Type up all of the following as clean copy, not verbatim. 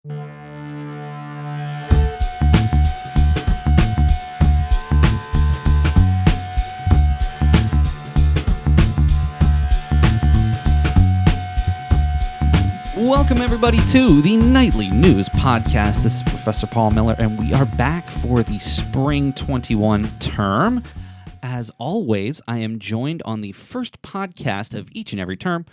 Welcome, everybody, to the Nightly News Podcast. This is Professor Paul Miller, and we are back for the Spring 21 term. As always, I am joined on the first podcast of each and every term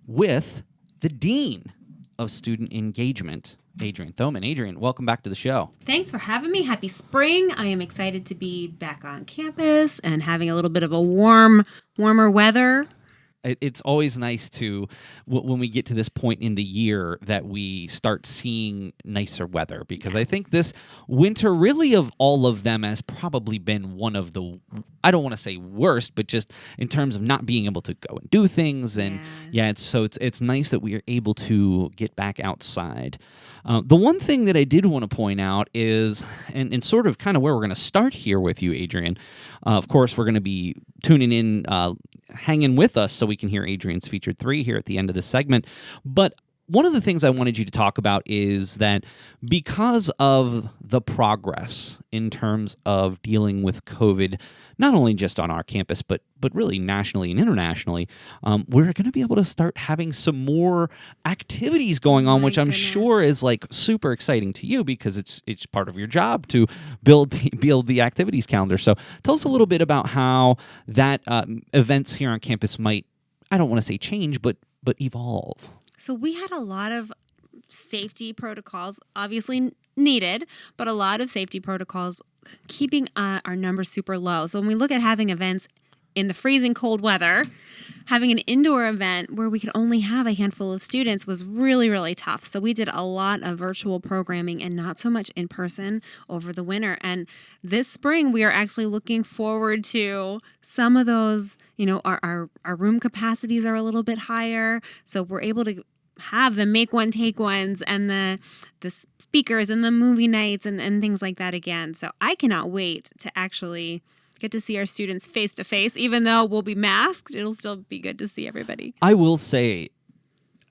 with the Dean of Student Engagement, Adrienne Thoman. Adrienne, welcome back to the show. Thanks for having me. Happy spring. I am excited to be back on campus and having a little bit of a warmer weather. It's always nice to, when we get to this point in the year, that we start seeing nicer weather, because I think this winter, really of all of them, has probably been one of the, I don't want to say worst, but just in terms of not being able to go and do things. And it's nice that we are able to get back outside. The one thing that I did want to point out is, and sort of kind of where we're going to start here with you, Adrienne, of course, we're going to be tuning in, hanging with us so we can hear Adrienne's featured 3 here at the end of this segment. But one of the things I wanted you to talk about is that because of the progress in terms of dealing with COVID, not only just on our campus, but really nationally and internationally, we're going to be able to start having some more activities going on, which I'm sure is like super exciting to you, because it's part of your job to build the activities calendar. So tell us a little bit about how that events here on campus might, I don't want to say change, but evolve. So we had a lot of safety protocols, obviously needed, but a lot of safety protocols keeping our numbers super low. So when we look at having events in the freezing cold weather, having an indoor event where we could only have a handful of students was really, really tough. So we did a lot of virtual programming and not so much in person over the winter. And this spring, we are actually looking forward to some of those, our room capacities are a little bit higher. So we're able to have the make one, take ones and the speakers and the movie nights and things like that again. So I cannot wait to actually get to see our students face to face. Even though we'll be masked, it'll still be good to see everybody. I will say,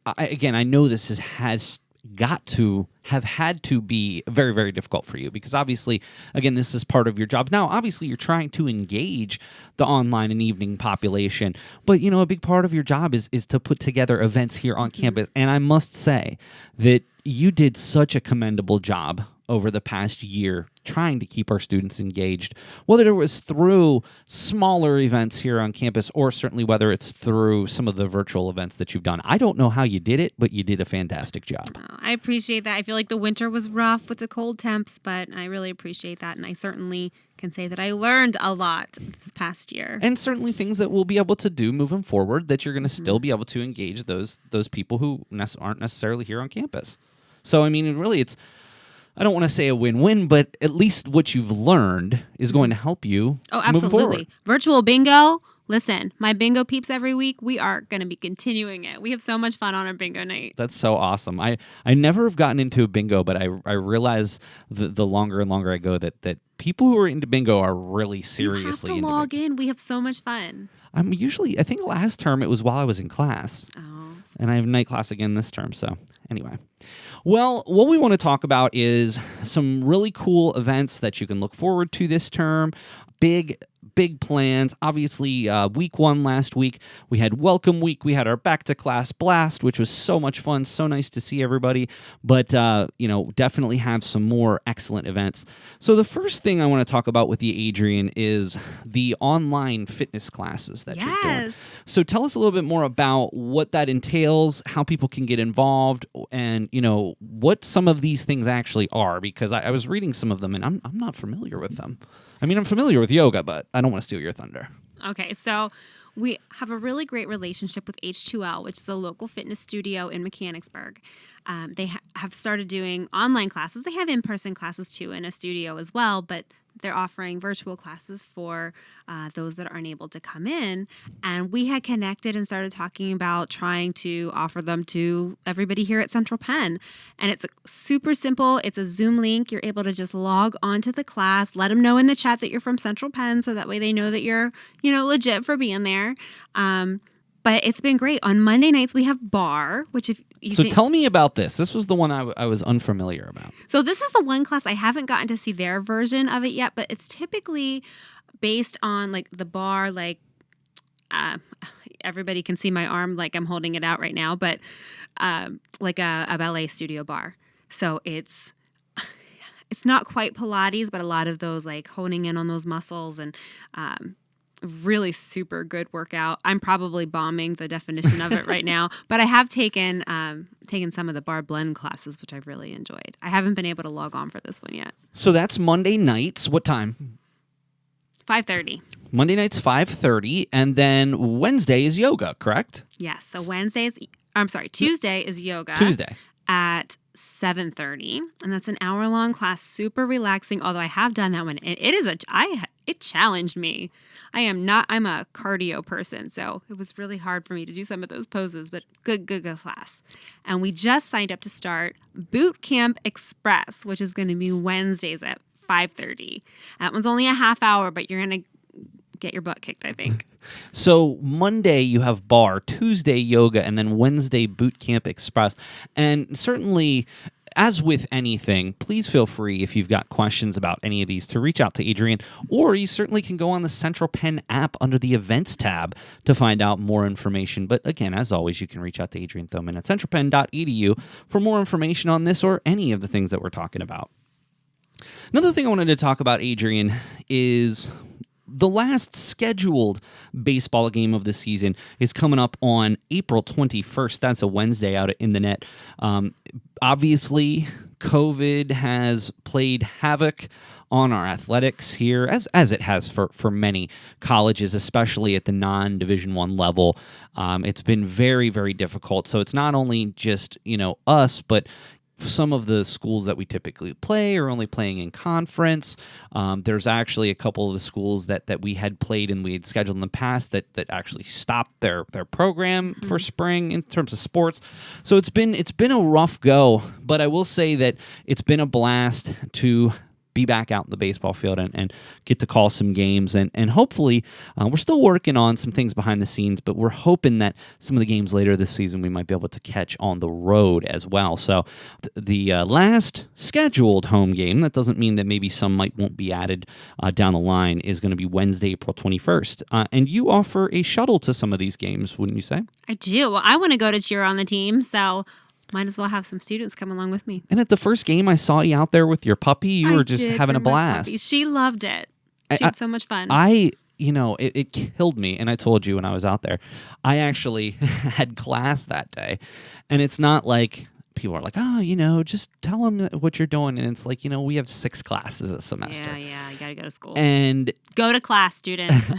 I know this has got to have had to be very, very difficult for you, because obviously, again, this is part of your job. Now, obviously, you're trying to engage the online and evening population, but, a big part of your job is to put together events here on campus. And I must say that you did such a commendable job over the past year trying to keep our students engaged, whether it was through smaller events here on campus or certainly whether it's through some of the virtual events that you've done. I don't know how you did it, but you did a fantastic job. Oh, I appreciate that. I feel like the winter was rough with the cold temps, but I really appreciate that. And I certainly can say that I learned a lot this past year. And certainly things that we'll be able to do moving forward, that you're going to still be able to engage those people who aren't necessarily here on campus. So, really, I don't want to say a win-win, but at least what you've learned is going to help you move forward. Virtual bingo. Listen, my bingo peeps every week, we are going to be continuing it. We have so much fun on our bingo night. That's so awesome. I never have gotten into a bingo, but I realize the longer and longer I go that people who are into bingo are really seriously into You have to log in. We have so much fun. I think last term it was while I was in class. Oh. And I have night class again this term, so anyway. Well, what we want to talk about is some really cool events that you can look forward to this term. Big plans. Obviously, week 1 last week, we had Welcome Week. We had our Back to Class Blast, which was so much fun. So nice to see everybody. But, definitely have some more excellent events. So the first thing I want to talk about with you, Adrienne, is the online fitness classes that you're doing. So tell us a little bit more about what that entails, how people can get involved, and, what some of these things actually are, because I was reading some of them, and I'm not familiar with them. I'm familiar with yoga, but I don't want to steal your thunder. Okay, so we have a really great relationship with H2L, which is a local fitness studio in Mechanicsburg. They have started doing online classes. They have in-person classes, too, in a studio as well, but they're offering virtual classes for those that are unable to come in. And we had connected and started talking about trying to offer them to everybody here at Central Penn. And it's super simple. It's a Zoom link. You're able to just log onto the class, let them know in the chat that you're from Central Penn, so that way they know that you're, legit for being there. But it's been great. On Monday nights, we have bar, which if you So think... tell me about this. This was the one I was unfamiliar about. So this is the one class I haven't gotten to see their version of it yet, but it's typically based on like the bar, like everybody can see my arm like I'm holding it out right now, but like a ballet studio bar. So it's not quite Pilates, but a lot of those like honing in on those muscles and really super good workout. I'm probably bombing the definition of it right now, but I have taken some of the bar blend classes, which I've really enjoyed. I haven't been able to log on for this one yet. So that's Monday nights. What time? 5:30. Monday nights 5:30, and then Wednesday is yoga, correct? Yes. So Tuesday is yoga. Tuesday. At 7:30, and that's an hour-long class, super relaxing. Although I have done that one, and it challenged me. I'm a cardio person, so it was really hard for me to do some of those poses. But good class. And we just signed up to start Boot Camp Express, which is going to be Wednesdays at 5:30. That one's only a half hour, but you're gonna get your butt kicked, I think. So Monday you have bar, Tuesday yoga, and then Wednesday Boot Camp Express. And certainly, as with anything, please feel free if you've got questions about any of these to reach out to Adrienne, or you certainly can go on the Central Penn app under the events tab to find out more information. But again, as always, you can reach out to Adrienne Thoman at centralpenn.edu for more information on this or any of the things that we're talking about. Another thing I wanted to talk about, Adrienne, is the last scheduled baseball game of the season is coming up on April 21st. That's a Wednesday out in the net. Obviously, COVID has played havoc on our athletics here, as it has for many colleges, especially at the non-Division I level. It's been very, very difficult. So it's not only just, us, but some of the schools that we typically play are only playing in conference. There's actually a couple of the schools that we had played and we had scheduled in the past that actually stopped their program for spring in terms of sports. So it's been a rough go, but I will say that it's been a blast to be back out in the baseball field and get to call some games. And hopefully, we're still working on some things behind the scenes, but we're hoping that some of the games later this season we might be able to catch on the road as well. So the last scheduled home game, that doesn't mean that maybe some won't be added down the line, is going to be Wednesday, April 21st. And you offer a shuttle to some of these games, wouldn't you say? I do. Well, I want to go to cheer on the team, so might as well have some students come along with me. And at the first game, I saw you out there with your puppy. You were just having a blast. She loved it. She had so much fun. It killed me. And I told you when I was out there, I actually had class that day. And it's not like people are like, just tell them what you're doing. And it's like, we have 6 classes a semester. Yeah, you got to go to school. And go to class, students.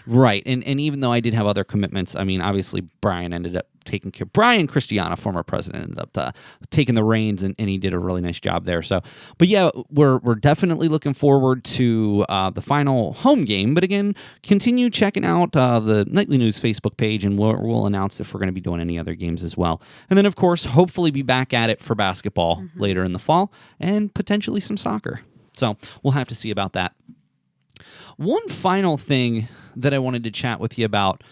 Right. And even though I did have other commitments, I mean, obviously Brian ended up taking care. Brian Christiana, former president, ended up taking the reins, and he did a really nice job there. So, but yeah, we're definitely looking forward to the final home game. But again, continue checking out the Nightly News Facebook page, and we'll announce if we're going to be doing any other games as well. And then, of course, hopefully be back at it for basketball later in the fall, and potentially some soccer. So we'll have to see about that. One final thing that I wanted to chat with you about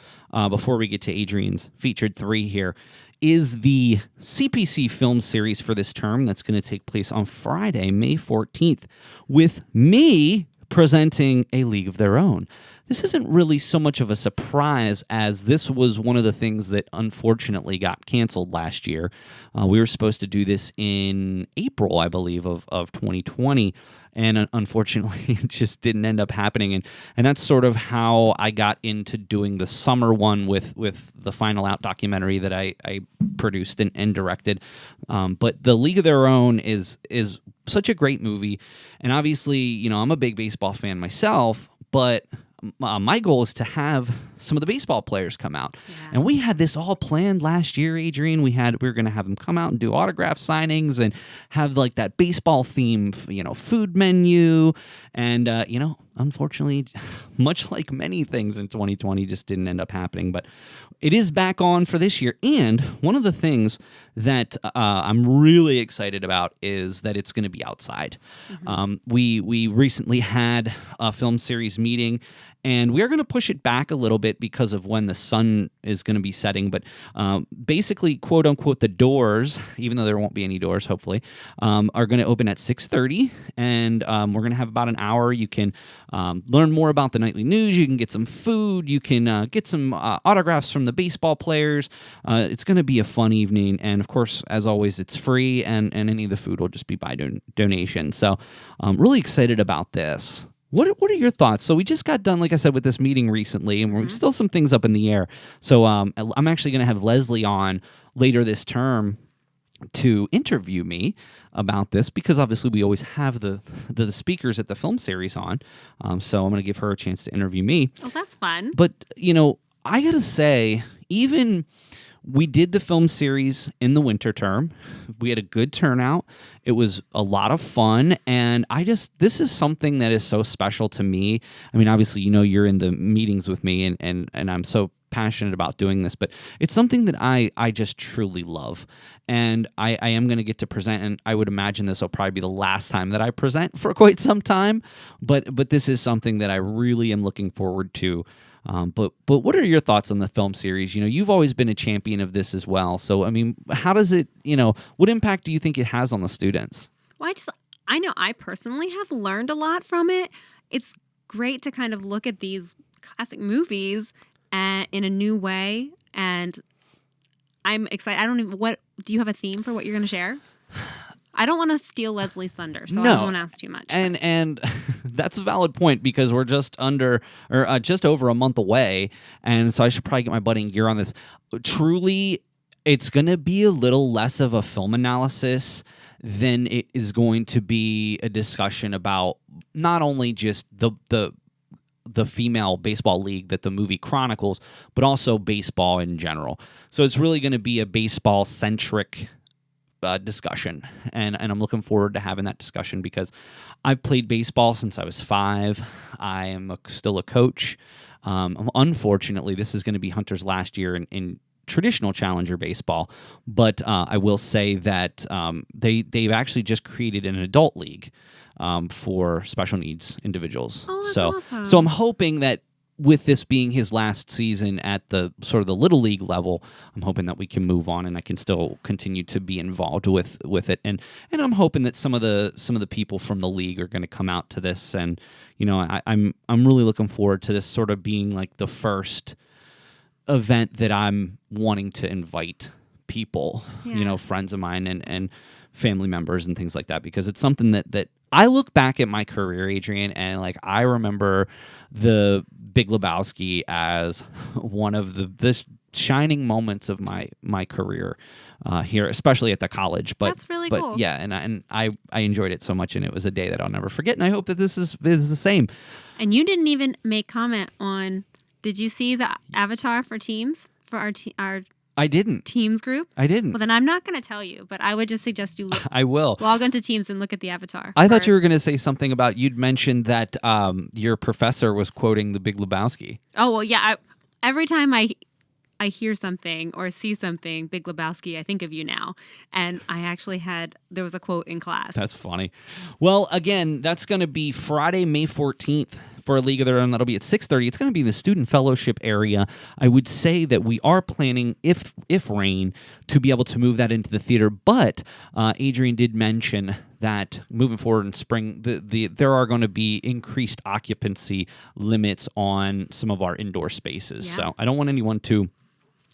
before we get to Adrienne's featured 3 here is the CPC film series for this term that's going to take place on Friday, May 14th, with me presenting A League of Their Own. This isn't really so much of a surprise, as this was one of the things that unfortunately got canceled last year. We were supposed to do this in April, I believe, of 2020, and unfortunately it just didn't end up happening. And that's sort of how I got into doing the summer one with the Final Out documentary that I produced and directed. But The League of Their Own is such a great movie, and obviously, I'm a big baseball fan myself, but my goal is to have some of the baseball players come out. Yeah. And we had this all planned last year, Adrienne. We were going to have them come out and do autograph signings and have like that baseball theme, food menu. And, unfortunately, much like many things in 2020, just didn't end up happening. But it is back on for this year. And one of the things that I'm really excited about is that it's going to be outside. We recently had a film series meeting, And we are going to push it back a little bit because of when the sun is going to be setting. But basically, quote unquote, the doors, even though there won't be any doors, hopefully, are going to open at 6:30, and we're going to have about an hour. You can learn more about the nightly news. You can get some food. You can get some autographs from the baseball players. It's going to be a fun evening, and of course, as always, it's free, and any of the food will just be by donation. So I'm really excited about this. What are your thoughts? So we just got done, like I said, with this meeting recently, and we're still some things up in the air. So I'm actually going to have Leslie on later this term to interview me about this, because obviously we always have the speakers at the film series on. So I'm going to give her a chance to interview me. Oh, that's fun. But, I got to say, even we did the film series in the winter term. We had a good turnout. It was a lot of fun. And this is something that is so special to me. I mean, obviously, you're in the meetings with me, and I'm so passionate about doing this, but it's something that I just truly love. And I am going to get to present, and I would imagine this will probably be the last time that I present for quite some time. But this is something that I really am looking forward to. But what are your thoughts on the film series? You've always been a champion of this as well. So, I mean, how does it, what impact do you think it has on the students? Well, I know I personally have learned a lot from it. It's great to kind of look at these classic movies in a new way. And I'm excited. What do you have a theme for what you're going to share? I don't want to steal Leslie's thunder, so I won't ask too much. And that's a valid point, because we're just over a month away, and so I should probably get my butt in gear on this. Truly, it's going to be a little less of a film analysis than it is going to be a discussion about not only just the female baseball league that the movie chronicles, but also baseball in general. So it's really going to be a baseball-centric discussion, and I'm looking forward to having that discussion, because I've played baseball since I was 5. I am still a coach. Unfortunately, this is going to be Hunter's last year in traditional challenger baseball, but I will say that they've actually just created an adult league for special needs individuals. Oh, that's awesome. So I'm hoping that with this being his last season at the sort of the little league level, I'm hoping that we can move on, and I can still continue to be involved with it. And I'm hoping that some of the people from the league are going to come out to this. And I'm really looking forward to this sort of being like the first event that I'm wanting to invite people, friends of mine and family members and things like that, because it's something that I look back at my career, Adrienne, and like I remember the Big Lebowski as one of the shining moments of my career here, especially at the college. But that's really cool. Yeah, and I enjoyed it so much, and it was a day that I'll never forget. And I hope that this is the same. And you didn't even make comment on. Did you see the avatar for teams for our I didn't. Teams group? I didn't. Well, then I'm not going to tell you, but I would just suggest you I will. log into Teams and look at the avatar. I thought you were going to say something about, you'd mentioned that your professor was quoting the Big Lebowski. Oh, well, yeah. Every time I hear something or see something, Big Lebowski, I think of you now. And there was a quote in class. That's funny. Well, again, that's going to be Friday, May 14th. For a league of their own. That'll be at 6:30. It's going to be in the student fellowship area. I would say that we are planning, if rain, to be able to move that into the theater. But Adrienne did mention that moving forward in spring, there are going to be increased occupancy limits on some of our indoor spaces. Yeah. So I don't want anyone to,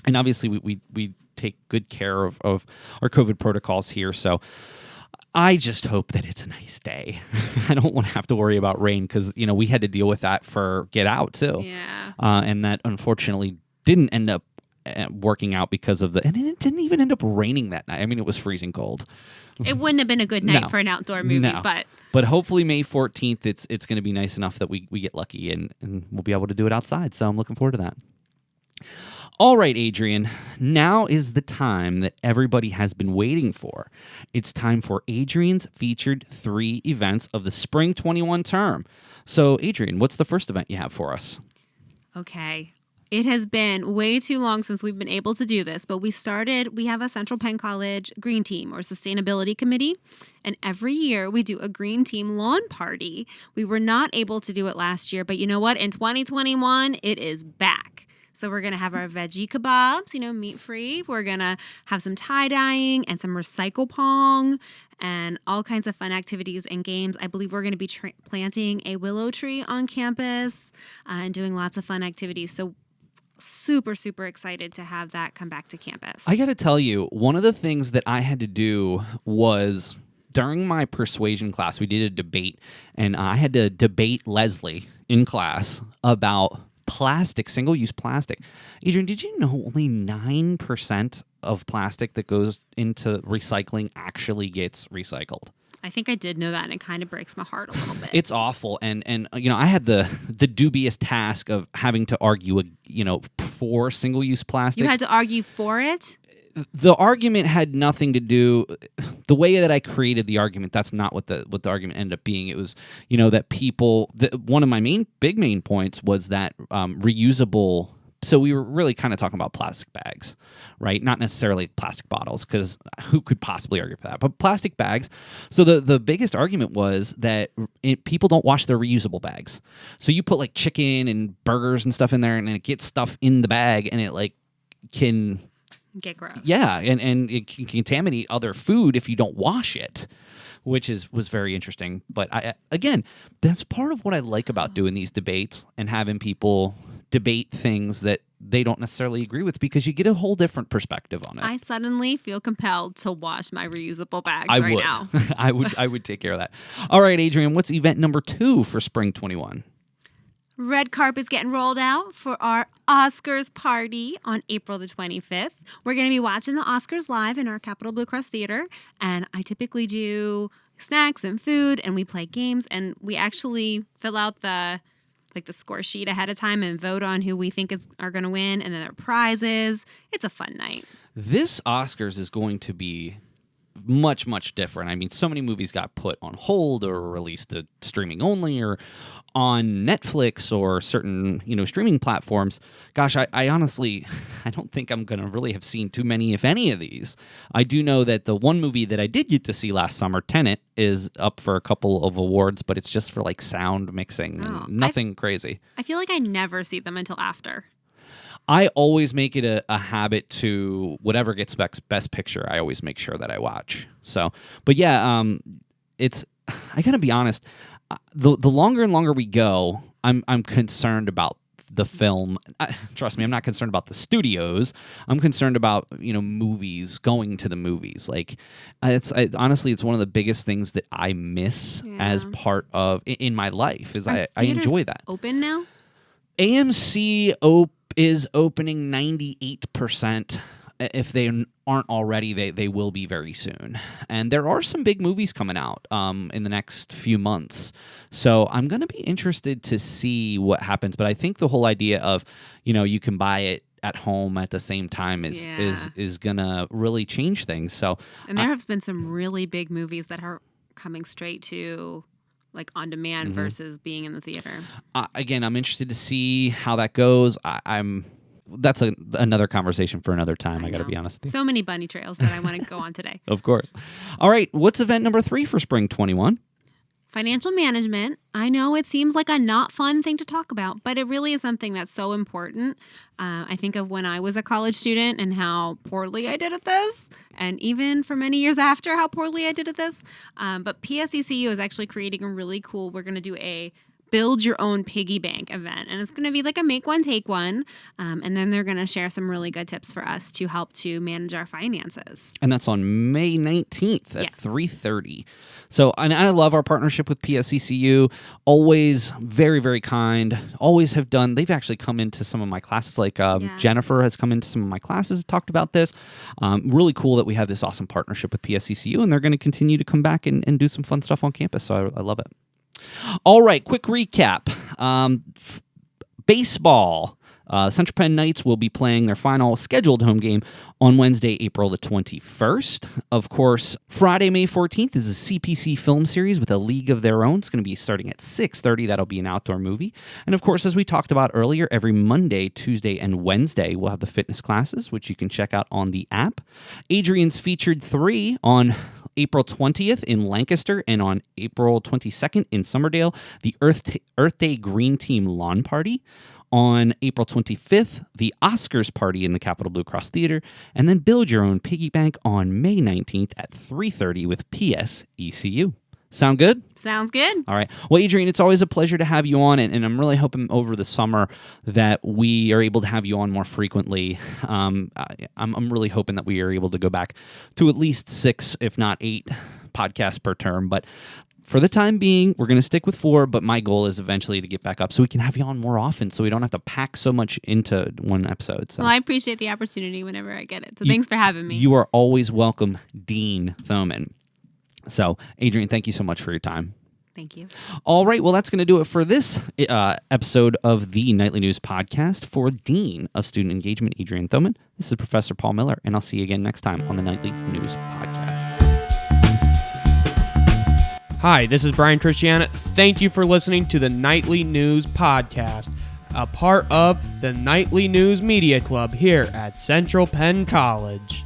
and obviously we take good care of our COVID protocols here. So I just hope that it's a nice day. I don't want to have to worry about rain, because we had to deal with that for Get Out too. Yeah. And that unfortunately didn't end up working out because of and it didn't even end up raining that night. I mean, it was freezing cold. It wouldn't have been a good night for an outdoor movie, but hopefully May 14th, it's going to be nice enough that we get lucky and we'll be able to do it outside. So I'm looking forward to that. All right, Adrienne, now is the time that everybody has been waiting for. It's time for Adrienne's featured 3 events of the spring 21 term. So, Adrienne, what's the first event you have for us? Okay. It has been way too long since we've been able to do this, but we have a Central Penn College Green Team or Sustainability Committee, and every year we do a Green Team lawn party. We were not able to do it last year, but you know what? In 2021, it is back. So we're going to have our veggie kebabs, meat-free. We're going to have some tie-dyeing and some recycle pong and all kinds of fun activities and games. I believe we're going to be planting a willow tree on campus and doing lots of fun activities. So super, super excited to have that come back to campus. I got to tell you, one of the things that I had to do was during my persuasion class, we did a debate, and I had to debate Leslie in class about plastic, single-use plastic. Adrienne, did you know only 9% of plastic that goes into recycling actually gets recycled? I think I did know that, and it kind of breaks my heart a little bit. It's awful, and I had the dubious task of having to argue, for single-use plastic. You had to argue for it? The argument had nothing to do. The way that I created the argument, that's not what the argument ended up being. It was, that people. One of my main points was that reusable. So we were really kind of talking about plastic bags, right? Not necessarily plastic bottles, because who could possibly argue for that? But plastic bags. So the biggest argument was that people don't wash their reusable bags. So you put like chicken and burgers and stuff in there, and it gets stuff in the bag, and it can get gross. Yeah, and it can contaminate other food if you don't wash it, which was very interesting. But again, that's part of what I like about doing these debates and having people debate things that they don't necessarily agree with, because you get a whole different perspective on it. I suddenly feel compelled to wash my reusable bags now. I would take care of that. All right, Adrienne, what's event number 2 for Spring 21? Red carpet's getting rolled out for our Oscars party on April the 25th. We're going to be watching the Oscars live in our Capitol Blue Cross Theater, and I typically do snacks and food, and we play games, and we actually fill out the score sheet ahead of time and vote on who we think are going to win, and then there are prizes. It's a fun night. This Oscars is going to be much, much different. I mean, so many movies got put on hold or released to streaming only or on Netflix or certain, streaming platforms. Gosh, I honestly, I don't think I'm going to really have seen too many, if any of these. I do know that the one movie that I did get to see last summer, Tenet, is up for a couple of awards, but it's just for sound mixing and nothing crazy. I feel like I never see them until after. I always make it a habit to whatever gets best picture. I always make sure that I watch. So, but yeah, I gotta be honest. The longer and longer we go, I'm concerned about the film. Trust me, I'm not concerned about the studios. I'm concerned about movies, going to the movies. Honestly, it's one of the biggest things that I miss as part of in my life. Is I enjoy that. Open now? AMC is opening 98%. If they aren't already, they will be very soon. And there are some big movies coming out in the next few months. So I'm going to be interested to see what happens. But I think the whole idea of, you can buy it at home at the same time is going to really change things. So, and there have been some really big movies that are coming straight to on demand versus being in the theater. Again, I'm interested to see how that goes. That's another conversation for another time. I got to be honest with you. So many bunny trails that I want to go on today. Of course. All right. What's event number 3 for Spring 21? Financial management. I know it seems like a not fun thing to talk about, but it really is something that's so important. I think of when I was a college student and how poorly I did at this, and even for many years after how poorly I did at this. But PSECU is actually creating a really cool, we're going to do a build your own piggy bank event. And it's going to be like a make one, take one. And then they're going to share some really good tips for us to help to manage our finances. And that's on May 19th at 3:30. So, and I love our partnership with PSECU. Always very, very kind. Always have done. They've actually come into some of my classes. Jennifer has come into some of my classes, talked about this. Really cool that we have this awesome partnership with PSECU, and they're going to continue to come back and do some fun stuff on campus. So I love it. All right, quick recap. Baseball. Central Penn Knights will be playing their final scheduled home game on Wednesday, April the 21st. Of course, Friday, May 14th is a CPC film series with A League of Their Own. It's going to be starting at 6:30. That'll be an outdoor movie. And of course, as we talked about earlier, every Monday, Tuesday, and Wednesday, we'll have the fitness classes, which you can check out on the app. Adrienne's featured 3 on April 20th in Lancaster and on April 22nd in Summerdale, the Earth Day Green Team Lawn Party. On April 25th, the Oscars Party in the Capitol Blue Cross Theater, and then Build Your Own Piggy Bank on May 19th at 3:30 with PS ECU. Sound good? Sounds good. All right. Well, Adrienne, it's always a pleasure to have you on, and I'm really hoping over the summer that we are able to have you on more frequently. I'm really hoping that we are able to go back to at least 6, if not 8, podcasts per term. But for the time being, we're going to stick with 4, but my goal is eventually to get back up so we can have you on more often so we don't have to pack so much into one episode. So. Well, I appreciate the opportunity whenever I get it. So thanks for having me. You are always welcome, Dean Thoman. So, Adrienne, thank you so much for your time. Thank you. All right, well, that's going to do it for this episode of the Nightly News Podcast. For Dean of Student Engagement, Adrienne Thoman, this is Professor Paul Miller, and I'll see you again next time on the Nightly News Podcast. Hi, this is Brian Christiana. Thank you for listening to the Nightly News Podcast, a part of the Nightly News Media Club here at Central Penn College.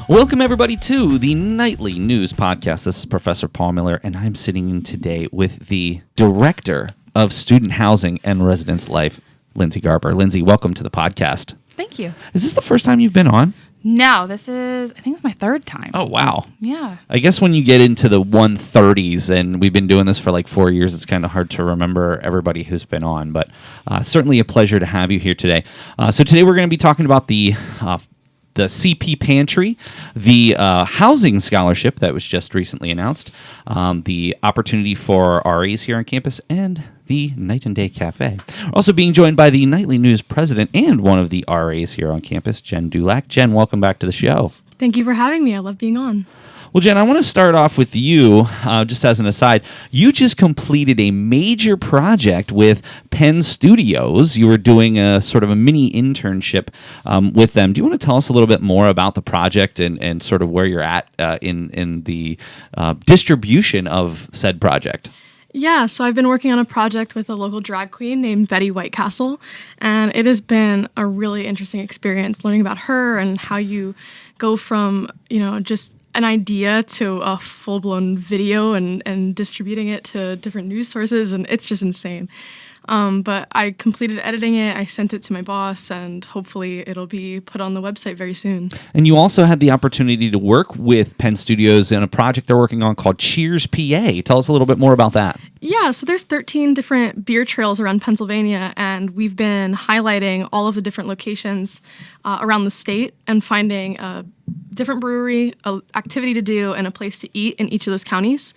Welcome, everybody, to the Nightly News Podcast. This is Professor Paul Miller, and I'm sitting in today with the Director of Student Housing and Residence Life, Lindsay Garber. Lindsay, welcome to the podcast. Thank you. Is this the first time you've been on? No, I think it's my 3rd time. Oh, wow. Yeah. I guess when you get into the 130s, and we've been doing this for like 4 years, it's kind of hard to remember everybody who's been on, but certainly a pleasure to have you here today. So today we're going to be talking about the CP Pantry, the housing scholarship that was just recently announced, the opportunity for RAs here on campus, and the Night and Day Cafe. We're also being joined by the Nightly News president and one of the RAs here on campus, Jen Dulac. Jen, welcome back to the show. Thank you for having me. I love being on. Well, Jen, I want to start off with you, just as an aside. You just completed a major project with Penn Studios. You were doing a sort of a mini internship with them. Do you want to tell us a little bit more about the project and sort of where you're at in the distribution of said project? Yeah, so I've been working on a project with a local drag queen named Betty Whitecastle, and it has been a really interesting experience learning about her and how you go from, just an idea to a full-blown video and distributing it to different news sources, and it's just insane. But I completed editing it, I sent it to my boss, and hopefully it'll be put on the website very soon. And you also had the opportunity to work with Penn Studios in a project they're working on called Cheers PA. Tell us a little bit more about that. Yeah, so there's 13 different beer trails around Pennsylvania, and we've been highlighting all of the different locations around the state and finding a different brewery, an activity to do, and a place to eat in each of those counties.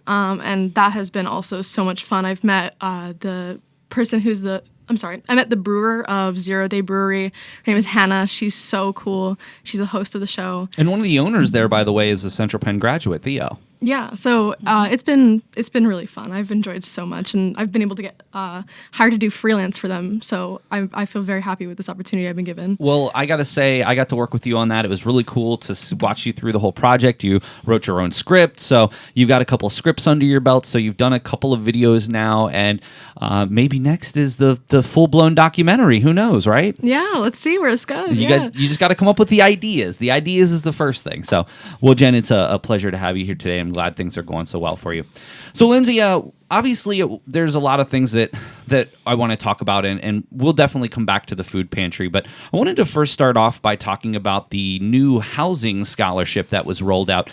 And that has been also so much fun. I've met the person I met the brewer of 0 Day Brewery. Her name is Hannah. She's so cool. She's a host of the show. And one of the owners there, by the way, is a Central Penn graduate, Theo. Yeah, so it's been really fun. I've enjoyed so much, and I've been able to get hired to do freelance for them. So I feel very happy with this opportunity I've been given. Well, I got to say, I got to work with you on that. It was really cool to watch you through the whole project. You wrote your own script, so you've got a couple of scripts under your belt. So you've done a couple of videos now, and maybe next is the full-blown documentary. Who knows, right? Yeah, let's see where this goes. You just got to come up with the ideas. The ideas is the first thing. So, well, Jen, it's a pleasure to have you here today. I'm glad things are going so well for you. So, Lindsay, obviously, there's a lot of things that I want to talk about, and we'll definitely come back to the food pantry. But I wanted to first start off by talking about the new housing scholarship that was rolled out.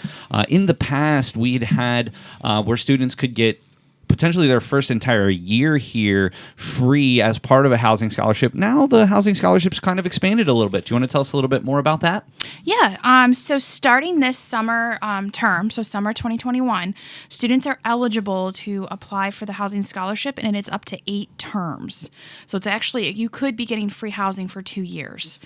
In the past, we'd had where students could get potentially their first entire year here free as part of a housing scholarship. Now the housing scholarship's kind of expanded a little bit. Do you want to tell us a little bit more about that? Yeah. So starting this summer term, so summer 2021, students are eligible to apply for the housing scholarship, and it's up to 8 terms. So it's actually, you could be getting free housing for 2 years.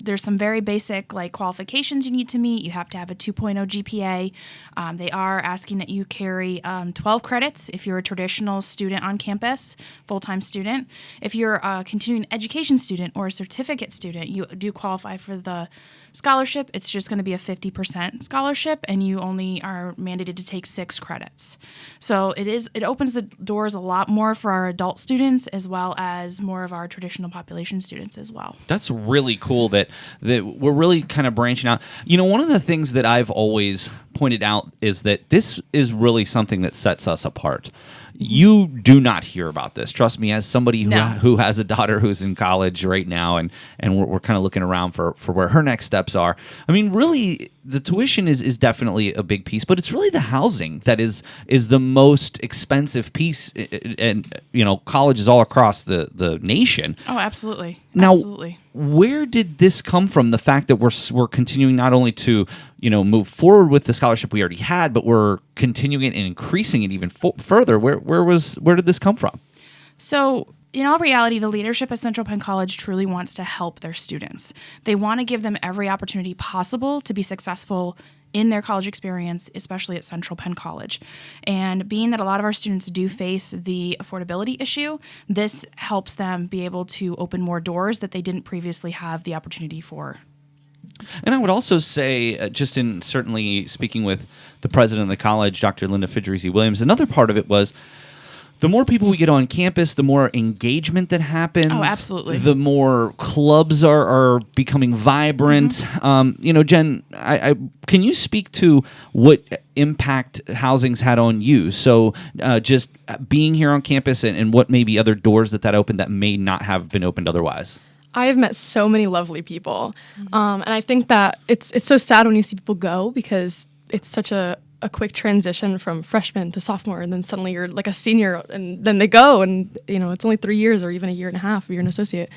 there's some very basic like qualifications you need to meet. You have to have a 2.0 GPA. They are asking that you carry 12 credits if you're a traditional student on campus, full-time student. If you're a continuing education student or a certificate student, you do qualify for the scholarship. It's just going to be a 50% scholarship, and you only are mandated to take 6 credits. So it opens the doors a lot more for our adult students as well as more of our traditional population students as well. That's really cool that we're really kind of branching out. You know, one of the things that I've always pointed out is that this is really something that sets us apart. You do not hear about this. Trust me, as somebody who has a daughter who's in college right now, and we're kind of looking around for where her next steps are. I mean, really, the tuition is definitely a big piece, but it's really the housing that is the most expensive piece. And, you know, colleges all across the nation. Oh, absolutely. Now, absolutely. Where did this come from? The fact that we're continuing not only to, you know, move forward with the scholarship we already had, but we're continuing it and increasing it even further. Where did this come from? So, in all reality, the leadership at Central Penn College truly wants to help their students. They want to give them every opportunity possible to be successful in their college experience, especially at Central Penn College. And being that a lot of our students do face the affordability issue, this helps them be able to open more doors that they didn't previously have the opportunity for. And I would also say, just in certainly speaking with the president of the college, Dr. Linda Fidgerizzi Williams, another part of it was the more people we get on campus, the more engagement that happens. Oh, absolutely. The more clubs are becoming vibrant. Mm-hmm. You know, Jen, I can you speak to what impact housing's had on you? So just being here on campus and what maybe other doors that opened that may not have been opened otherwise. I have met so many lovely people, and I think that it's so sad when you see people go because it's such a quick transition from freshman to sophomore, and then suddenly you're like a senior, and then they go, and you know it's only 3 years or even a year and a half if you're an associate.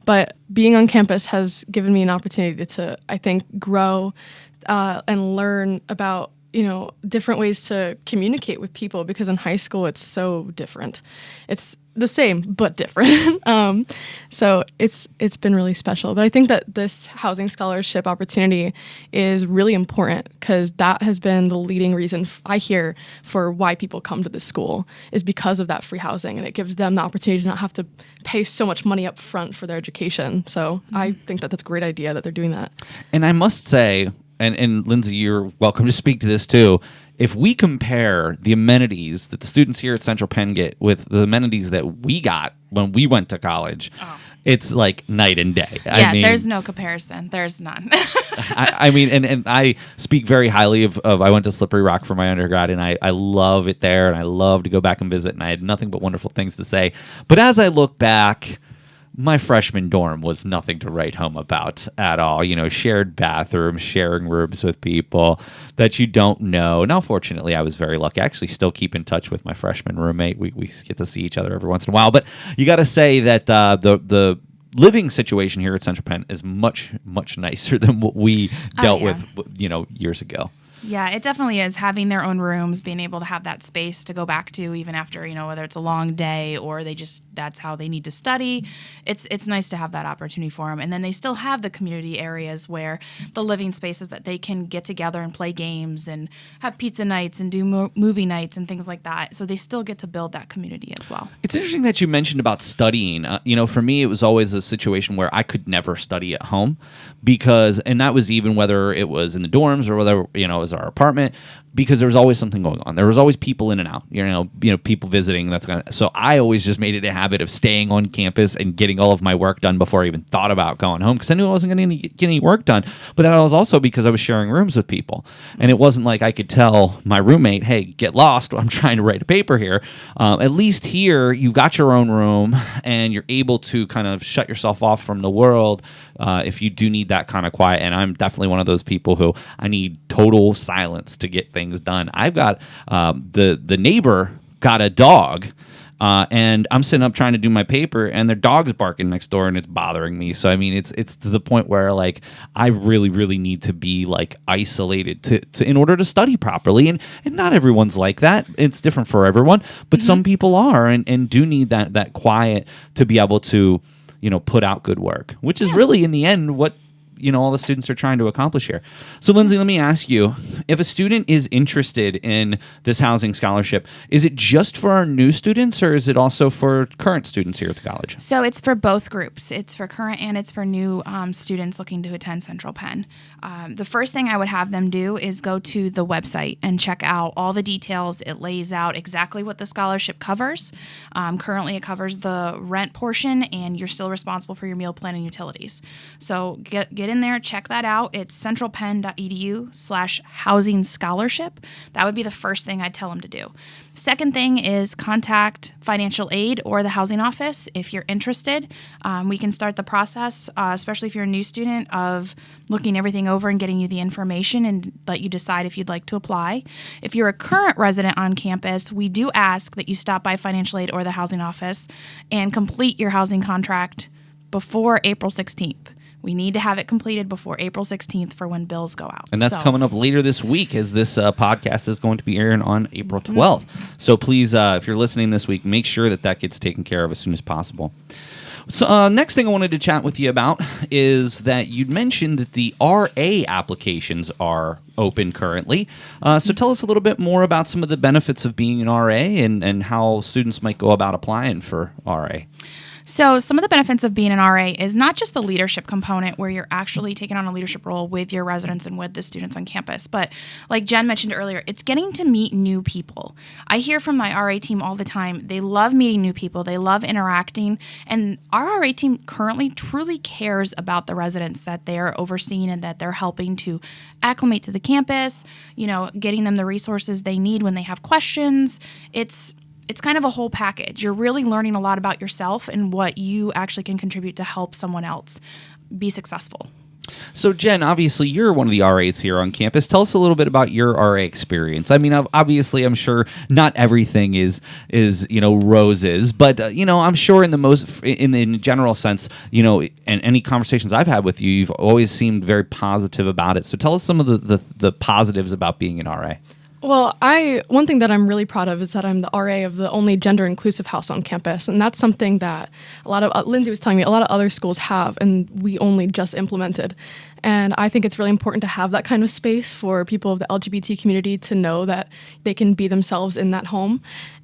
But being on campus has given me an opportunity to, I think, grow and learn about, you know, different ways to communicate with people, because in high school it's so different. It's the same but different. So it's been really special. But I think that this housing scholarship opportunity is really important because that has been the leading reason I hear for why people come to this school is because of that free housing, and it gives them the opportunity to not have to pay so much money up front for their education. So I think that that's a great idea that they're doing that. And I must say, and Lindsay, you're welcome to speak to this too. If we compare the amenities that the students here at Central Penn get with the amenities that we got when we went to college, it's like night and day. Yeah, I mean, there's no comparison. There's none. I mean, and I speak very highly of I went to Slippery Rock for my undergrad, and I love it there, and I love to go back and visit, and I had nothing but wonderful things to say. But as I look back, my freshman dorm was nothing to write home about at all. You know, shared bathrooms, sharing rooms with people that you don't know. Now, fortunately, I was very lucky. I actually still keep in touch with my freshman roommate. We get to see each other every once in a while. But you got to say that the living situation here at Central Penn is much, much nicer than what we dealt with, you know, years ago. Yeah, it definitely is. Having their own rooms, being able to have that space to go back to even after, you know, whether it's a long day or that's how they need to study. It's nice to have that opportunity for them. And then they still have the community areas where the living spaces that they can get together and play games and have pizza nights and do movie nights and things like that. So they still get to build that community as well. It's interesting that you mentioned about studying. You know, for me, it was always a situation where I could never study at home and that was even whether it was in the dorms or whether, you know, it was our apartment, because there was always something going on. There was always people in and out, you know, people visiting. So I always just made it a habit of staying on campus and getting all of my work done before I even thought about going home, because I knew I wasn't going to get any work done. But that was also because I was sharing rooms with people, and it wasn't like I could tell my roommate, "Hey, get lost. I'm trying to write a paper here." At least here, you've got your own room, and you're able to kind of shut yourself off from the world if you do need that kind of quiet. And I'm definitely one of those people who I need total silence to get things done. I've got the neighbor got a dog, and I'm sitting up trying to do my paper, and their dog's barking next door, and it's bothering me. So I mean, it's to the point where like I really, really need to be like isolated to in order to study properly. And not everyone's like that. It's different for everyone, but some people are and do need that quiet to be able to, you know, put out good work, which is really in the end what all the students are trying to accomplish here. So Lindsay, let me ask you, if a student is interested in this housing scholarship, is it just for our new students, or is it also for current students here at the college? So it's for both groups. It's for current and it's for new students looking to attend Central Penn. The first thing I would have them do is go to the website and check out all the details. It lays out exactly what the scholarship covers. Currently, it covers the rent portion, and you're still responsible for your meal plan and utilities. So get in there, check that out. It's centralpenn.edu/housing scholarship. That would be the first thing I'd tell them to do. Second thing is contact financial aid or the housing office if you're interested. We can start the process, especially if you're a new student, of looking everything over and getting you the information and let you decide if you'd like to apply. If you're a current resident on campus, we do ask that you stop by financial aid or the housing office and complete your housing contract before April 16th. We need to have it completed before April 16th for when bills go out. And that's coming up later this week, as this podcast is going to be airing on April 12th. So please, if you're listening this week, make sure that gets taken care of as soon as possible. So next thing I wanted to chat with you about is that you'd mentioned that the RA applications are open currently. So tell us a little bit more about some of the benefits of being an RA and how students might go about applying for RA. So some of the benefits of being an RA is not just the leadership component where you're actually taking on a leadership role with your residents and with the students on campus, but like Jen mentioned earlier, it's getting to meet new people. I hear from my RA team all the time, they love meeting new people, they love interacting, and our RA team currently truly cares about the residents that they're overseeing and that they're helping to acclimate to the campus, getting them the resources they need when they have questions. It's kind of a whole package. You're really learning a lot about yourself and what you actually can contribute to help someone else be successful. So, Jen, obviously, you're one of the RAs here on campus. Tell us a little bit about your RA experience. I mean, obviously, I'm sure not everything is roses, but I'm sure in the general sense, and any conversations I've had with you, you've always seemed very positive about it. So, tell us some of the positives about being an RA. Well, one thing that I'm really proud of is that I'm the RA of the only gender-inclusive house on campus, and that's something that a lot of, Lindsay was telling me, a lot of other schools have, and we only just implemented. And I think it's really important to have that kind of space for people of the LGBT community to know that they can be themselves in that home.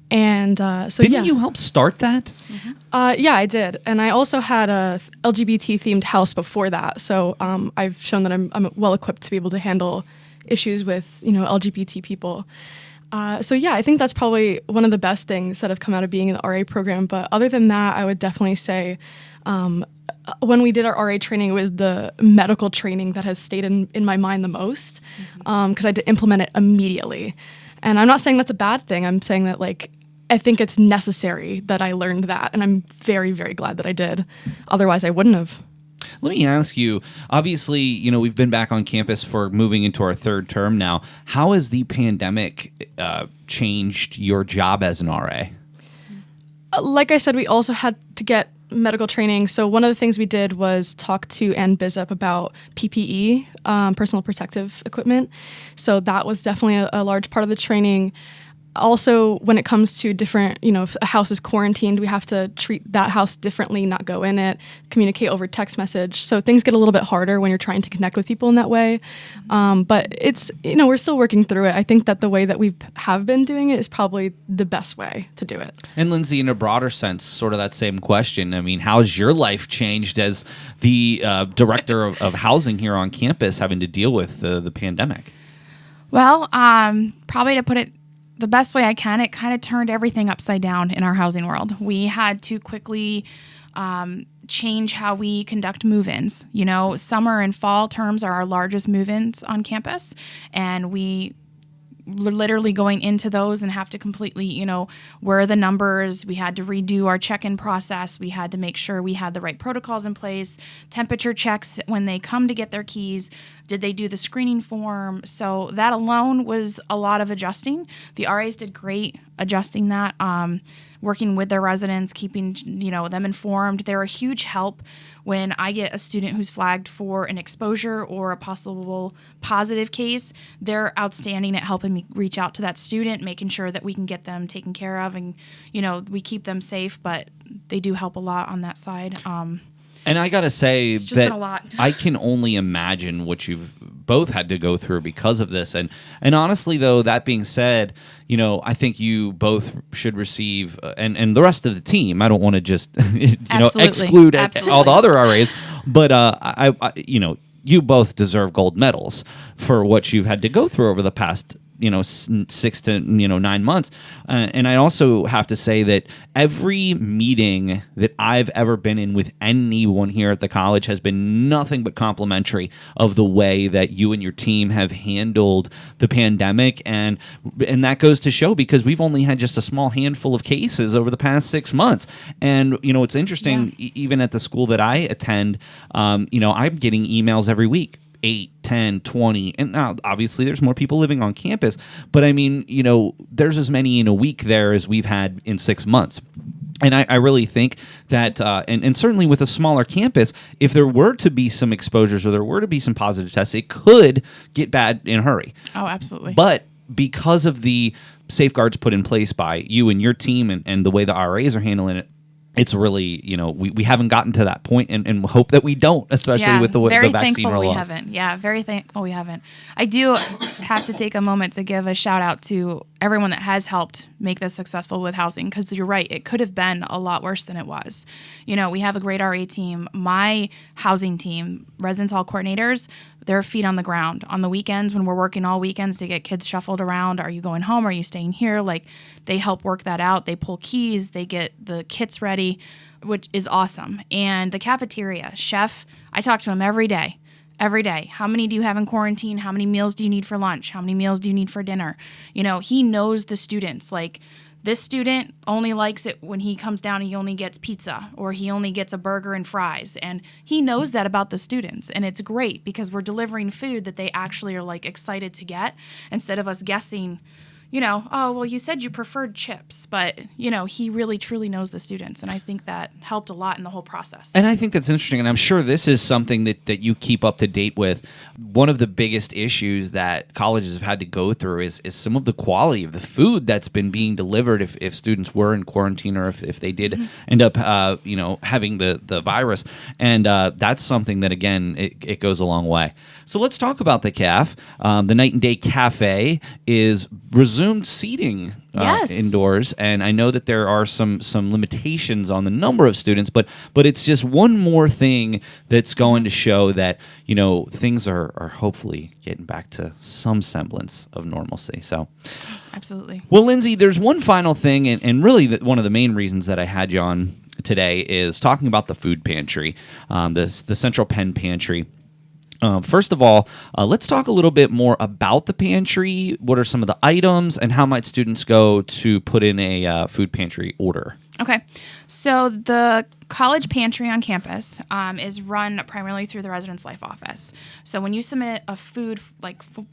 And Didn't you help start that? Mm-hmm. Yeah, I did. And I also had a LGBT-themed house before that, so I've shown that I'm well-equipped to be able to handle issues with LGBT people. I think that's probably one of the best things that have come out of being in the RA program. But other than that, I would definitely say when we did our RA training, it was the medical training that has stayed in my mind the most, because I had to implement it immediately. And I'm not saying that's a bad thing. I'm saying that I think it's necessary that I learned that, and I'm very, very glad that I did. Otherwise, I wouldn't have. Let me ask you, obviously, we've been back on campus for moving into our third term now. How has the pandemic changed your job as an RA? Like I said, we also had to get medical training. So one of the things we did was talk to Ann Bizup about PPE, personal protective equipment. So that was definitely a large part of the training. Also, when it comes to different, if a house is quarantined, we have to treat that house differently, not go in it, communicate over text message. So things get a little bit harder when you're trying to connect with people in that way. But it's, we're still working through it. I think that the way that we have been doing it is probably the best way to do it. And Lindsay, in a broader sense, sort of that same question. I mean, how's your life changed as the director of housing here on campus, having to deal with the pandemic? Well, probably to put it the best way I can, it kind of turned everything upside down in our housing world. We had to quickly change how we conduct move-ins. Summer and fall terms are our largest move-ins on campus, and we literally going into those and have to completely, where are the numbers? We had to redo our check-in process. We had to make sure we had the right protocols in place, temperature checks when they come to get their keys. Did they do the screening form? So that alone was a lot of adjusting. The RAs did great adjusting that, working with their residents, keeping them informed. They're a huge help when I get a student who's flagged for an exposure or a possible positive case. They're outstanding at helping me reach out to that student, making sure that we can get them taken care of and we keep them safe, but they do help a lot on that side. And I gotta say It's just that been a lot. I can only imagine what you've both had to go through because of this. And honestly, though, that being said, I think you both should receive, and the rest of the team. I don't want to just Absolutely. exclude Absolutely. all the other RAs, but I you both deserve gold medals for what you've had to go through over the past 6 to 9 months. And I also have to say that every meeting that I've ever been in with anyone here at the college has been nothing but complimentary of the way that you and your team have handled the pandemic. And that goes to show, because we've only had just a small handful of cases over the past 6 months. And it's interesting, even at the school that I attend, I'm getting emails every week. 8, 10, 20, and now obviously there's more people living on campus, but I mean, there's as many in a week there as we've had in 6 months. And I really think that, and certainly with a smaller campus, if there were to be some exposures or there were to be some positive tests, it could get bad in a hurry. Oh, absolutely. But because of the safeguards put in place by you and your team and the way the RAs are handling it, it's really, we haven't gotten to that point, and hope that we don't, especially with the vaccine thankful rollout. we haven't. Yeah, very thankful we haven't. I do have to take a moment to give a shout out to everyone that has helped make this successful with housing, because you're right, it could have been a lot worse than it was. We have a great RA team. My housing team, residence hall coordinators, their feet on the ground on the weekends when we're working all weekends to get kids shuffled around. Are you going home? Are you staying here? Like, they help work that out. They pull keys. They get the kits ready, which is awesome. And the cafeteria chef, I talk to him every day. Every day. How many do you have in quarantine? How many meals do you need for lunch? How many meals do you need for dinner? He knows the students. Like, this student only likes it when he comes down and he only gets pizza, or he only gets a burger and fries. And he knows that about the students. And it's great because we're delivering food that they actually are like excited to get, instead of us guessing, oh, well, you said you preferred chips, but, he really truly knows the students. And I think that helped a lot in the whole process. And I think that's interesting. And I'm sure this is something that you keep up to date with. One of the biggest issues that colleges have had to go through is some of the quality of the food that's been being delivered if students were in quarantine, or if they did end up, having the virus. And that's something that, again, it goes a long way. So let's talk about the CAF. The Night and Day Cafe is resumed seating Yes. indoors, and I know that there are some limitations on the number of students, but it's just one more thing that's going to show that things are hopefully getting back to some semblance of normalcy. So, Absolutely. well, Lindsay, there's one final thing, and really one of the main reasons that I had you on today is talking about the food pantry, the Central Penn Pantry. First of all, let's talk a little bit more about the pantry. What are some of the items, and how might students go to put in a food pantry order? Okay. So the college pantry on campus is run primarily through the Residence Life office. So when you submit a food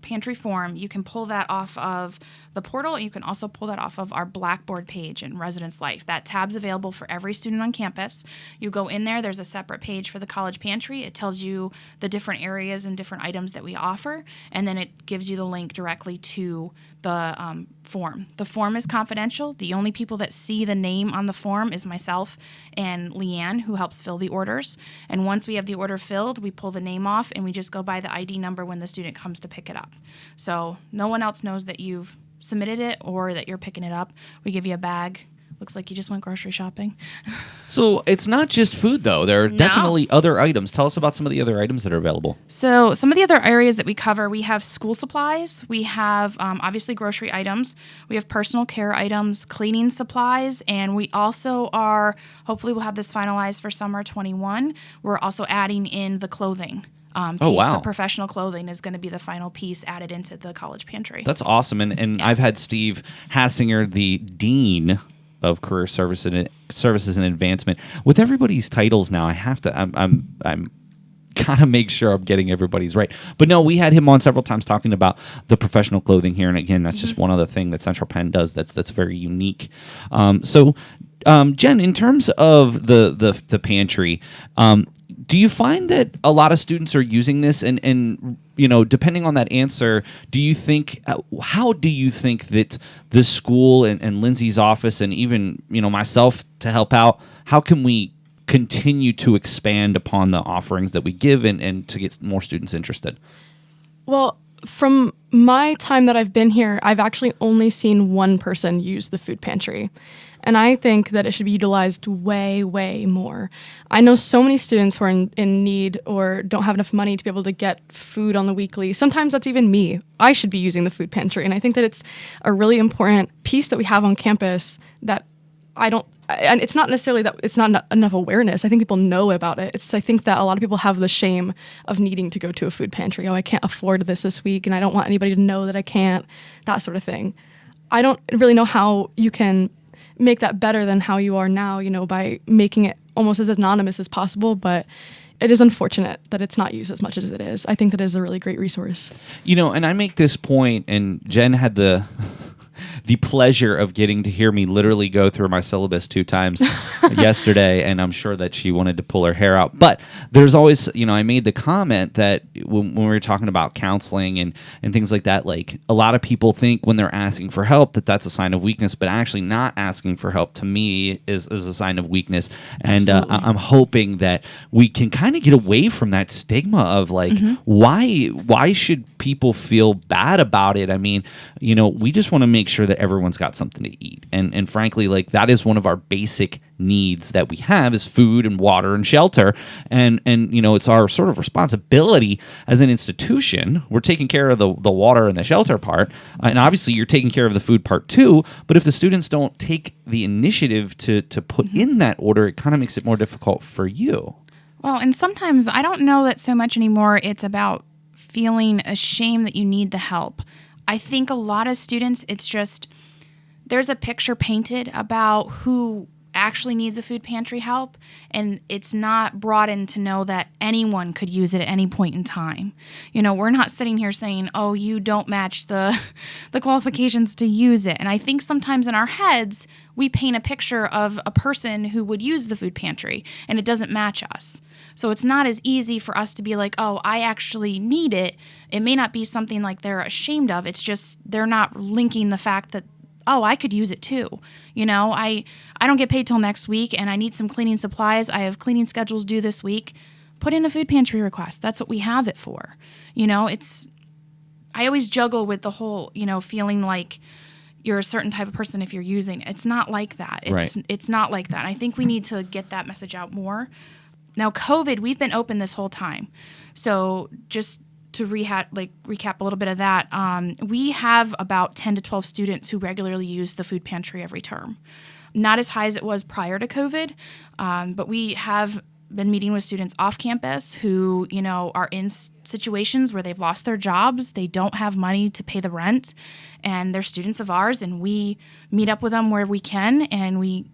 pantry form, you can pull that off of the portal. You can also pull that off of our Blackboard page in Residence Life. That tab's available for every student on campus. You go in there, there's a separate page for the college pantry. It tells you the different areas and different items that we offer, and then it gives you the link directly to the form. The form is confidential. The only people that see the name on the form is myself and Leanne, who helps fill the orders. And once we have the order filled, we pull the name off and we just go by the ID number when the student comes to pick it up. So no one else knows that you've submitted it or that you're picking it up. We give you a bag. Looks like you just went grocery shopping. So it's not just food, though. There are No. definitely other items. Tell us about some of the other items that are available. So some of the other areas that we cover, we have school supplies. We have obviously grocery items. We have personal care items, cleaning supplies, and we also are, hopefully we'll have this finalized for summer 21. We're also adding in the clothing. Piece. Oh, wow. The professional clothing is going to be the final piece added into the college pantry. That's awesome. And I've had Steve Hassinger, the dean of career services and advancement. With everybody's titles now, I have to. I'm gotta make sure I'm getting everybody's right. But no, we had him on several times talking about the professional clothing here, and again, that's just one other thing that Central Penn does that's very unique. So, Jen, in terms of the pantry, do you find that a lot of students are using this, and depending on that answer, do you think how do you think that this school and Lindsay's office and even myself to help out, how can we continue to expand upon the offerings that we give and to get more students interested? Well, from my time that I've been here, I've actually only seen one person use the food pantry. And I think that it should be utilized way, way more. I know so many students who are in need or don't have enough money to be able to get food on the weekly. Sometimes that's even me. I should be using the food pantry. And I think that it's a really important piece that we have on campus that and it's not necessarily that it's not enough awareness. I think people know about it. I think that a lot of people have the shame of needing to go to a food pantry. Oh, I can't afford this week, and I don't want anybody to know that I can't, that sort of thing. I don't really know how you can make that better than how you are now, by making it almost as anonymous as possible, but it is unfortunate that it's not used as much as it is. I think that is a really great resource. And I make this point, and Jen had the pleasure of getting to hear me literally go through my syllabus 2 times yesterday, and I'm sure that she wanted to pull her hair out. But there's always, I made the comment that when we were talking about counseling and things like that, like a lot of people think when they're asking for help that that's a sign of weakness, but actually not asking for help to me is a sign of weakness. And I'm hoping that we can kind of get away from that stigma of like, why should people feel bad about it? I mean, we just want to make sure that everyone's got something to eat. And frankly, like that is one of our basic needs that we have is food and water and shelter. And it's our sort of responsibility as an institution. We're taking care of the water and the shelter part. And obviously you're taking care of the food part too. But if the students don't take the initiative to put in that order, it kind of makes it more difficult for you. Well, and sometimes I don't know that so much anymore. It's about feeling ashamed that you need the help. I think a lot of students, it's just there's a picture painted about who actually needs a food pantry help, and it's not broadened to know that anyone could use it at any point in time. We're not sitting here saying, oh, you don't match the qualifications to use it. And I think sometimes in our heads, we paint a picture of a person who would use the food pantry, and it doesn't match us. So it's not as easy for us to be like, oh, I actually need it. It may not be something like they're ashamed of. It's just they're not linking the fact that, oh, I could use it too. I don't get paid till next week, and I need some cleaning supplies. I have cleaning schedules due this week. Put in a food pantry request. That's what we have it for. I always juggle with the whole, feeling like you're a certain type of person if you're using it. It's not like that. It's not like that. I think we need to get that message out more. Now, COVID, we've been open this whole time. So just to recap a little bit of that, we have about 10 to 12 students who regularly use the food pantry every term. Not as high as it was prior to COVID, but we have been meeting with students off campus who, are in situations where they've lost their jobs, they don't have money to pay the rent, and they're students of ours, and we meet up with them where we can, and we,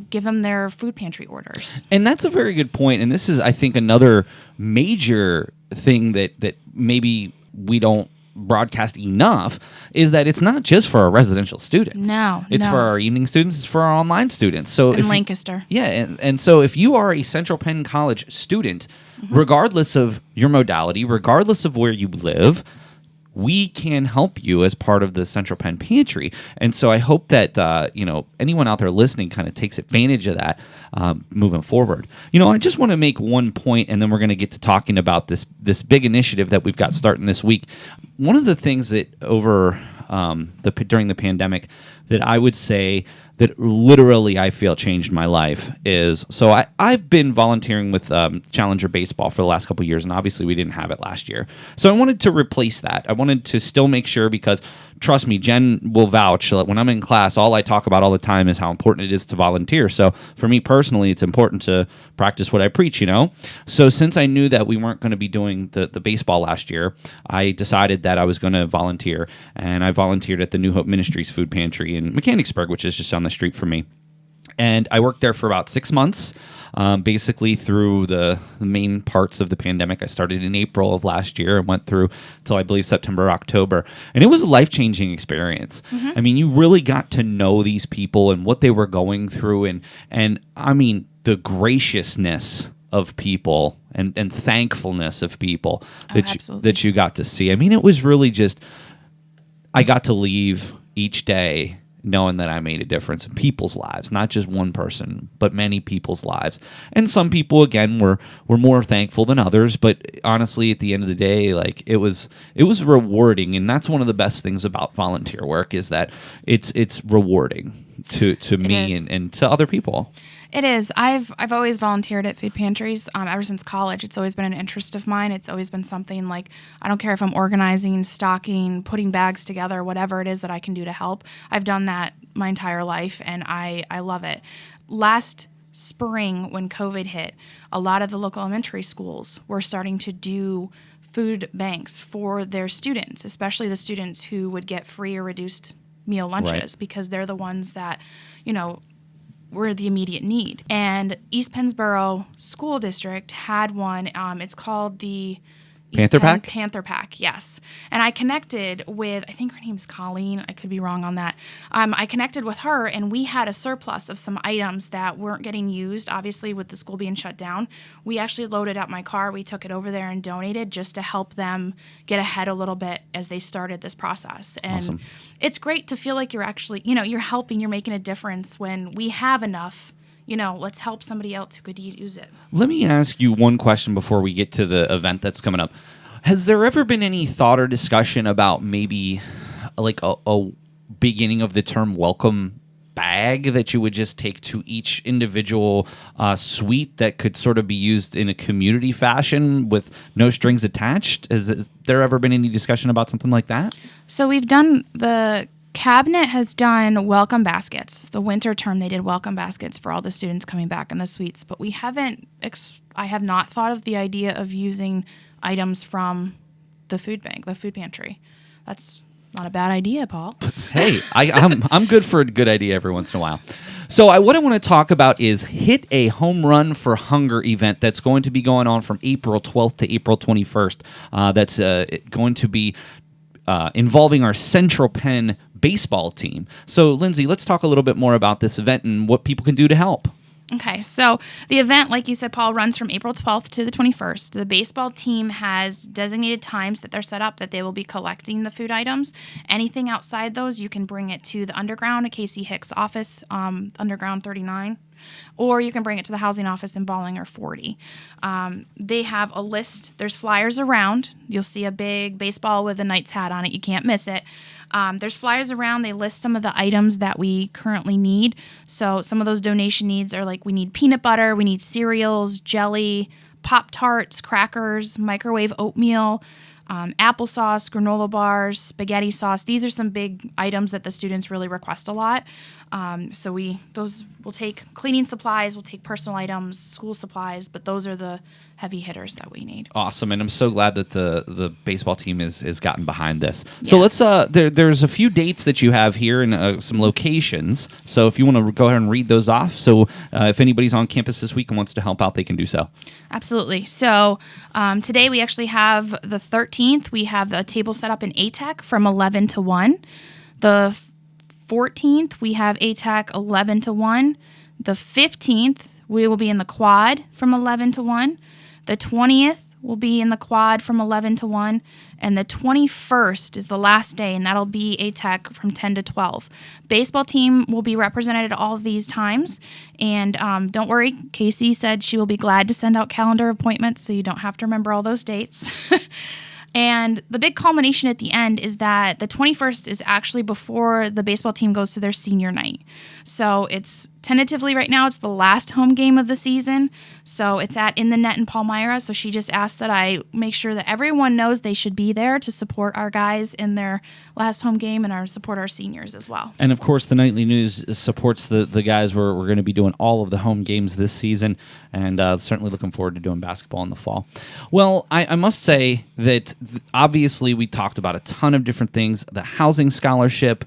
give them their food pantry orders. And that's a very good point. And this is, I think, another major thing that maybe we don't broadcast enough is that it's not just for our residential students. It's for our evening students. It's for our online students. So in Lancaster. And so if you are a Central Penn College student, regardless of your modality, regardless of where you live, we can help you as part of the Central Penn Pantry. And so I hope that, anyone out there listening kind of takes advantage of that moving forward. I just want to make one point, and then we're going to get to talking about this big initiative that we've got starting this week. One of the things that during the pandemic that I would say that literally I feel changed my life is, so I've been volunteering with Challenger Baseball for the last couple of years, and obviously we didn't have it last year. So I wanted to replace that. I wanted to still make sure, because trust me, Jen will vouch that when I'm in class, all I talk about all the time is how important it is to volunteer. So for me personally, it's important to practice what I preach, So since I knew that we weren't going to be doing the baseball last year, I decided that I was going to volunteer, and I volunteered at the New Hope Ministries Food Pantry in Mechanicsburg, which is just on the street from me. And I worked there for about 6 months, basically through the main parts of the pandemic. I started in April of last year and went through till I believe September, October. And it was a life-changing experience. I mean, you really got to know these people and what they were going through. And I mean, the graciousness of people and thankfulness of people that you got to see. I mean, it was really just, I got to leave each day knowing that I made a difference in people's lives, not just one person, but many people's lives. And some people, again, were more thankful than others. But honestly, at the end of the day, like it was rewarding, and that's one of the best things about volunteer work is that it's rewarding to me and to other people. It is. I've always volunteered at food pantries ever since college. It's always been an interest of mine. It's always been something like, I don't care if I'm organizing, stocking, putting bags together, whatever it is that I can do to help. I've done that my entire life, and I love it. Last spring, when COVID hit, a lot of the local elementary schools were starting to do food banks for their students, especially the students who would get free or reduced meal lunches, because they're the ones that, were the immediate need. And East Pennsboro School District had one. It's called the Panther Pack, yes. And I connected with, I think her name's Colleen. I could be wrong on that. I connected with her, and we had a surplus of some items that weren't getting used, obviously, with the school being shut down. We actually loaded up my car. We took it over there and donated just to help them get ahead a little bit as they started this process. And Awesome. It's great to feel like you're actually, you're helping, you're making a difference when we have enough. Let's help somebody else who could use it. Let me ask you one question before we get to the event that's coming up. Has there ever been any thought or discussion about maybe like a beginning of the term welcome bag that you would just take to each individual suite that could sort of be used in a community fashion with no strings attached? Has there ever been any discussion about something like that? So the cabinet has done welcome baskets. The winter term, they did welcome baskets for all the students coming back in the suites, but I have not thought of the idea of using items from the food bank, the food pantry. That's not a bad idea, Paul. Hey, I'm good for a good idea every once in a while. So what I want to talk about is Hit a Home Run for Hunger event that's going to be going on from April 12th to April 21st. That's going to be involving our Central Penn baseball team. So, Lindsay, let's talk a little bit more about this event and what people can do to help. Okay, so the event, like you said, Paul, runs from April 12th to the 21st. The baseball team has designated times that they're set up that they will be collecting the food items. Anything outside those, you can bring it to the Underground at Casey Hicks' office, Underground 39. Or you can bring it to the housing office in Ballinger 40. They have a list. There's flyers around. You'll see a big baseball with a Knights hat on it. You can't miss it. There's flyers around. They list some of the items that we currently need. So some of those donation needs are like we need peanut butter, we need cereals, jelly, Pop-Tarts, crackers, microwave oatmeal, applesauce, granola bars, spaghetti sauce. These are some big items that the students really request a lot. So we'll take cleaning supplies, we'll take personal items, school supplies, but those are the heavy hitters that we need. Awesome, and I'm so glad that the baseball team has gotten behind this. So let's there's a few dates that you have here and some locations. So if you want to go ahead and read those off, so if anybody's on campus this week and wants to help out, they can do so. Absolutely. So today we actually have the 13th. We have a table set up in ATEC from 11 to 1. The 14th, we have ATEC 11 to 1. The 15th, we will be in the quad from 11 to 1. The 20th, we'll be in the quad from 11 to 1. And the 21st is the last day, and that'll be ATEC from 10 to 12. Baseball team will be represented at all of these times. And don't worry, Casey said she will be glad to send out calendar appointments so you don't have to remember all those dates. And the big culmination at the end is that the 21st is actually before the baseball team goes to their senior night. So it's tentatively right now, it's the last home game of the season. So it's at In the Net in Palmyra. So she just asked that I make sure that everyone knows they should be there to support our guys in their last home game and support our seniors as well. And of course, the Nightly News supports the guys. We're going to be doing all of the home games this season, and certainly looking forward to doing basketball in the fall. Well, I must say that obviously we talked about a ton of different things. The housing scholarship,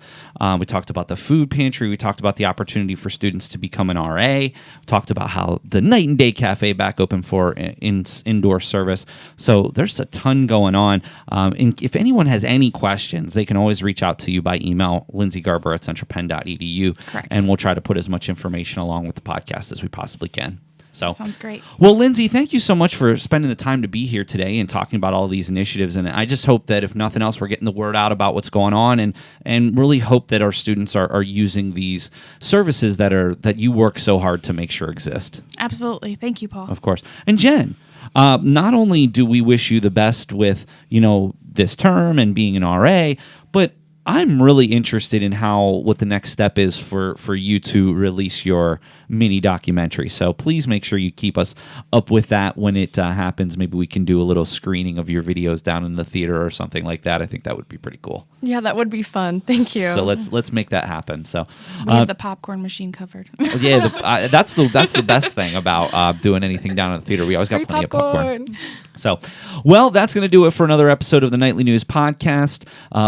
we talked about the food pantry, we talked about the opportunity for students to become an RA, we talked about how the Night and Day Cafe back open for indoor service. So there's a ton going on. And if anyone has any questions, they can always reach out to you by email, Lindsay Garber at centralpenn.edu. Correct. And we'll try to put as much information along with the podcast as we possibly can. So Sounds great. Well, Lindsay, thank you so much for spending the time to be here today and talking about all these initiatives. And I just hope that if nothing else, we're getting the word out about what's going on, and really hope that our students are using these services that you work so hard to make sure exist. Absolutely. Thank you, Paul. Of course. And Jen, not only do we wish you the best with, this term and being an RA, but I'm really interested in what the next step is for you to release your mini documentary. So please make sure you keep us up with that when it happens. Maybe we can do a little screening of your videos down in the theater or something like that. I think that would be pretty cool. Yeah, that would be fun. Thank you. So let's make that happen. So We have the popcorn machine covered. yeah, that's the best thing about doing anything down in the theater. We always got Free plenty of popcorn. popcorn. So, well, that's going to do it for another episode of the Nightly News Podcast.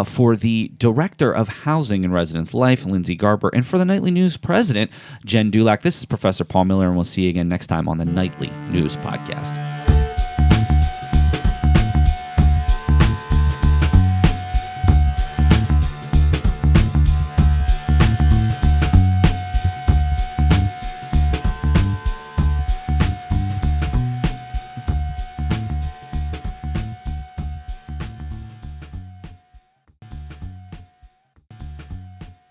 For the Director of Housing and Residence Life, Lindsay Garber, and for the Nightly News President, Jen Dulac, this is Professor Paul Miller, and we'll see you again next time on the Nightly News Podcast.